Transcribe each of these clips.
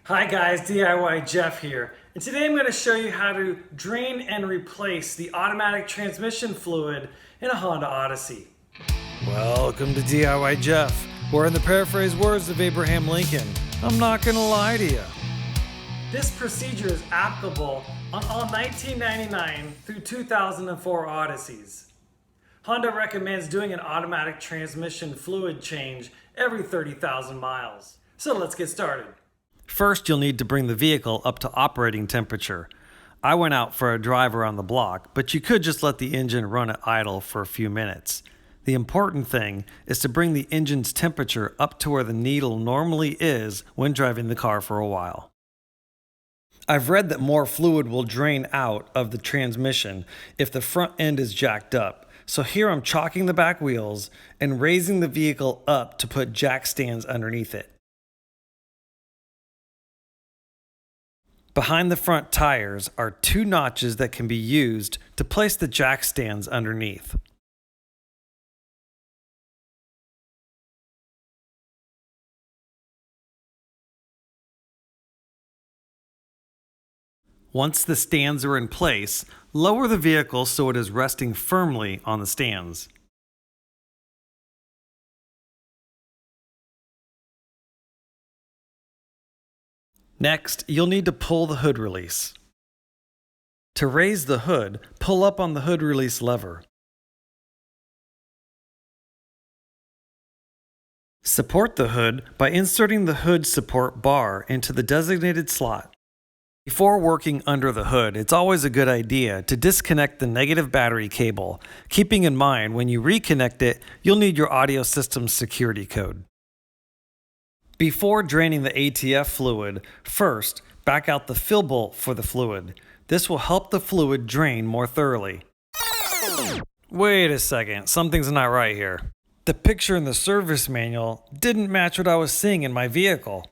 Hi guys, DIY Jeff here, and today I'm going to show you how to drain and replace the automatic transmission fluid in a Honda Odyssey. Welcome to DIY Jeff, where in the paraphrased words of Abraham Lincoln, I'm not going to lie to you. This procedure is applicable on all 1999 through 2004 Odysseys. Honda recommends doing an automatic transmission fluid change every 30,000 miles. So let's get started. First, you'll need to bring the vehicle up to operating temperature. I went out for a drive around the block, but you could just let the engine run at idle for a few minutes. The important thing is to bring the engine's temperature up to where the needle normally is when driving the car for a while. I've read that more fluid will drain out of the transmission if the front end is jacked up. So here I'm chalking the back wheels and raising the vehicle up to put jack stands underneath it. Behind the front tires are two notches that can be used to place the jack stands underneath. Once the stands are in place, lower the vehicle so it is resting firmly on the stands. Next, you'll need to pull the hood release. To raise the hood, pull up on the hood release lever. Support the hood by inserting the hood support bar into the designated slot. Before working under the hood, it's always a good idea to disconnect the negative battery cable, keeping in mind when you reconnect it, you'll need your audio system's security code. Before draining the ATF fluid, first, back out the fill bolt for the fluid. This will help the fluid drain more thoroughly. Wait a second, something's not right here. The picture in the service manual didn't match what I was seeing in my vehicle.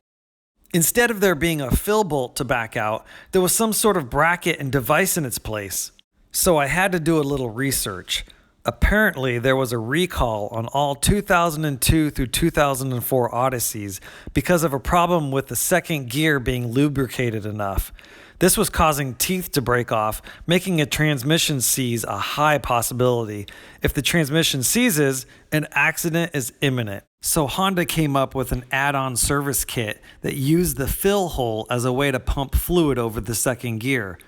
Instead of there being a fill bolt to back out, there was some sort of bracket and device in its place. So I had to do a little research. Apparently, there was a recall on all 2002 through 2004 Odysseys because of a problem with the second gear being lubricated enough. This was causing teeth to break off, making a transmission seize a high possibility. If the transmission seizes, an accident is imminent. So Honda came up with an add-on service kit that used the fill hole as a way to pump fluid over the second gear.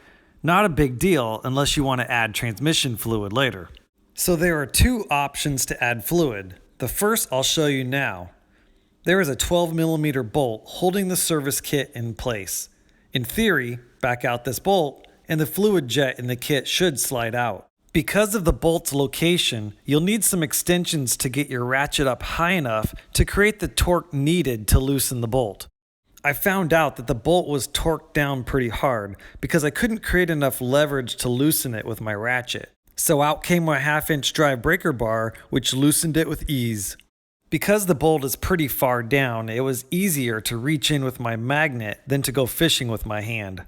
Not a big deal unless you want to add transmission fluid later. So there are two options to add fluid. The first I'll show you now. There is a 12mm bolt holding the service kit in place. In theory, back out this bolt and the fluid jet in the kit should slide out. Because of the bolt's location, you'll need some extensions to get your ratchet up high enough to create the torque needed to loosen the bolt. I found out that the bolt was torqued down pretty hard because I couldn't create enough leverage to loosen it with my ratchet. So out came my 1/2-inch drive breaker bar, which loosened it with ease. Because the bolt is pretty far down, it was easier to reach in with my magnet than to go fishing with my hand.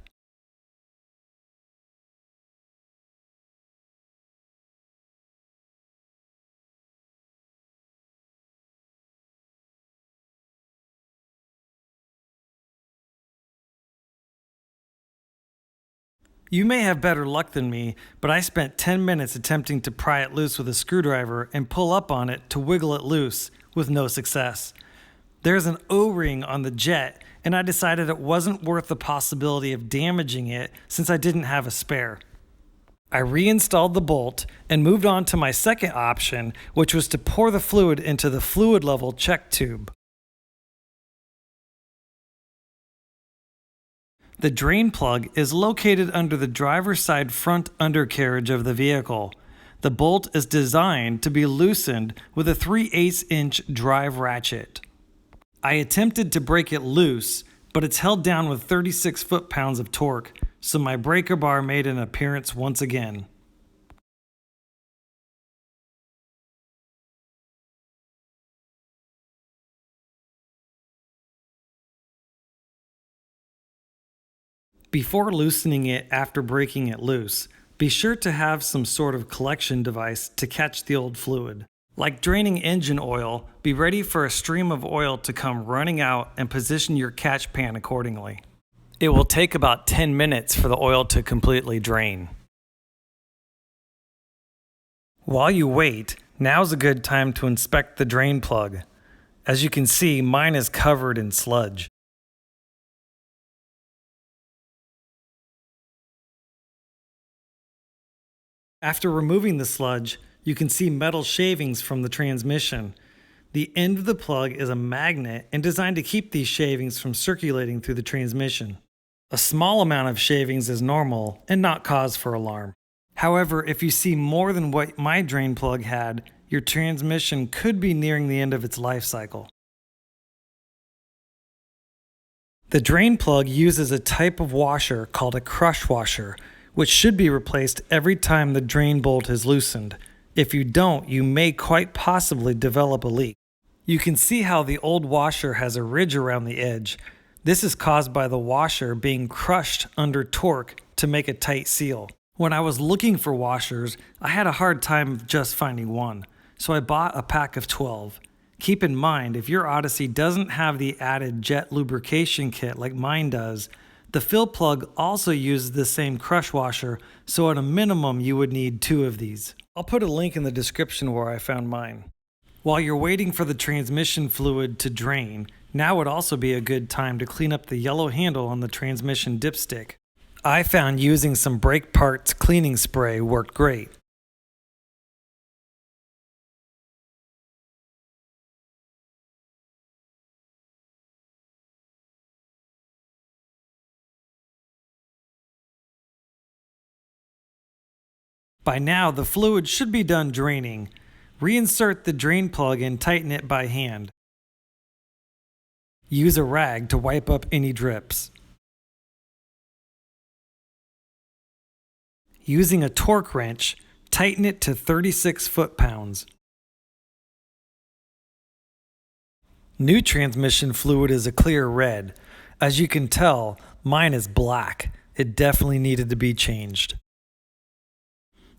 You may have better luck than me, but I spent 10 minutes attempting to pry it loose with a screwdriver and pull up on it to wiggle it loose, with no success. There's an O-ring on the jet, and I decided it wasn't worth the possibility of damaging it since I didn't have a spare. I reinstalled the bolt and moved on to my second option, which was to pour the fluid into the fluid level check tube. The drain plug is located under the driver's side front undercarriage of the vehicle. The bolt is designed to be loosened with a 3/8-inch drive ratchet. I attempted to break it loose, but it's held down with 36 foot-pounds of torque, so my breaker bar made an appearance once again. Before loosening it after breaking it loose, be sure to have some sort of collection device to catch the old fluid. Like draining engine oil, be ready for a stream of oil to come running out and position your catch pan accordingly. It will take about 10 minutes for the oil to completely drain. While you wait, now's a good time to inspect the drain plug. As you can see, mine is covered in sludge. After removing the sludge, you can see metal shavings from the transmission. The end of the plug is a magnet and designed to keep these shavings from circulating through the transmission. A small amount of shavings is normal and not cause for alarm. However, if you see more than what my drain plug had, your transmission could be nearing the end of its life cycle. The drain plug uses a type of washer called a crush washer, which should be replaced every time the drain bolt is loosened. If you don't, you may quite possibly develop a leak. You can see how the old washer has a ridge around the edge. This is caused by the washer being crushed under torque to make a tight seal. When I was looking for washers, I had a hard time just finding one, so I bought a pack of 12. Keep in mind, if your Odyssey doesn't have the added jet lubrication kit like mine does, the fill plug also uses the same crush washer, so at a minimum you would need 2 of these. I'll put a link in the description where I found mine. While you're waiting for the transmission fluid to drain, now would also be a good time to clean up the yellow handle on the transmission dipstick. I found using some brake parts cleaning spray worked great. By now, the fluid should be done draining. Reinsert the drain plug and tighten it by hand. Use a rag to wipe up any drips. Using a torque wrench, tighten it to 36 foot-pounds. New transmission fluid is a clear red. As you can tell, mine is black. It definitely needed to be changed.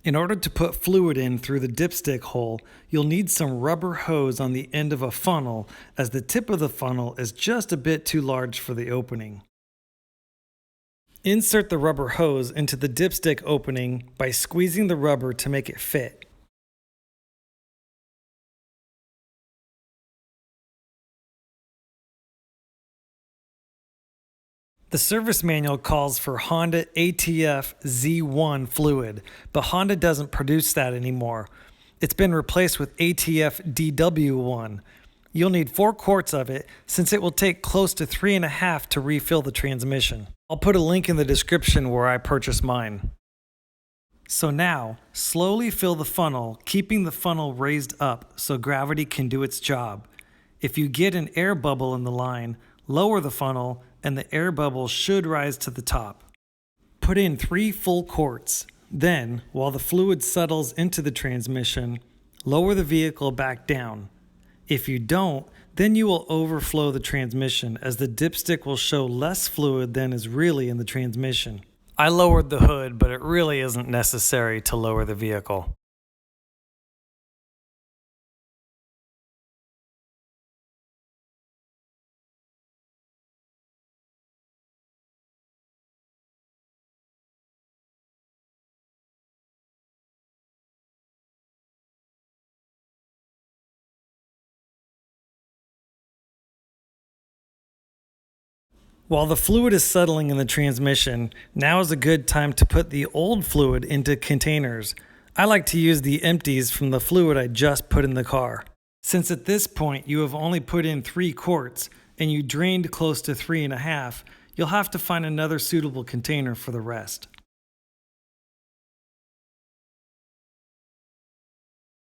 In order to put fluid in through the dipstick hole, you'll need some rubber hose on the end of a funnel, as the tip of the funnel is just a bit too large for the opening. Insert the rubber hose into the dipstick opening by squeezing the rubber to make it fit. The service manual calls for Honda ATF Z1 fluid, but Honda doesn't produce that anymore. It's been replaced with ATF DW1. You'll need 4 quarts of it, since it will take close to 3.5 to refill the transmission. I'll put a link in the description where I purchased mine. So now, slowly fill the funnel, keeping the funnel raised up so gravity can do its job. If you get an air bubble in the line, lower the funnel and the air bubble should rise to the top. Put in 3 full quarts. Then, while the fluid settles into the transmission, lower the vehicle back down. If you don't, then you will overflow the transmission, as the dipstick will show less fluid than is really in the transmission. I lowered the hood, but it really isn't necessary to lower the vehicle. While the fluid is settling in the transmission, now is a good time to put the old fluid into containers. I like to use the empties from the fluid I just put in the car. Since at this point you have only put in 3 quarts and you drained close to 3.5, you'll have to find another suitable container for the rest.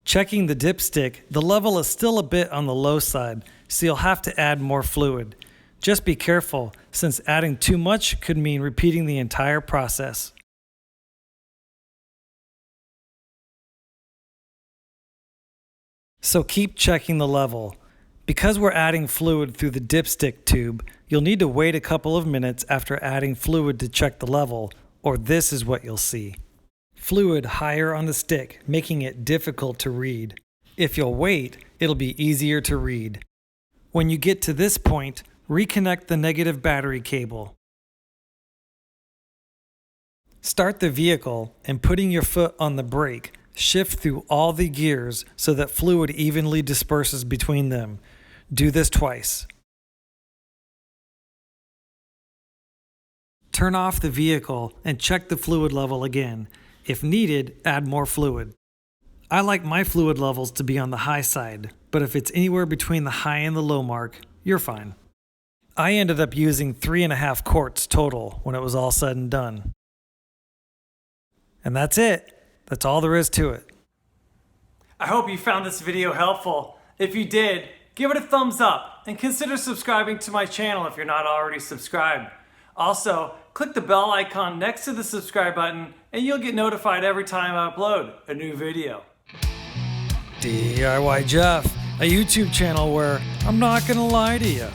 Checking the dipstick, the level is still a bit on the low side, so you'll have to add more fluid. Just be careful, since adding too much could mean repeating the entire process. So keep checking the level. Because we're adding fluid through the dipstick tube, you'll need to wait a couple of minutes after adding fluid to check the level, or this is what you'll see. Fluid higher on the stick, making it difficult to read. If you'll wait, it'll be easier to read. When you get to this point, reconnect the negative battery cable. Start the vehicle and putting your foot on the brake, shift through all the gears so that fluid evenly disperses between them. Do this twice. Turn off the vehicle and check the fluid level again. If needed, add more fluid. I like my fluid levels to be on the high side, but if it's anywhere between the high and the low mark, you're fine. I ended up using 3.5 quarts total when it was all said and done. And that's it. That's all there is to it. I hope you found this video helpful. If you did, give it a thumbs up and consider subscribing to my channel if you're not already subscribed. Also, click the bell icon next to the subscribe button and you'll get notified every time I upload a new video. DIY Jeff, a YouTube channel where I'm not gonna lie to you.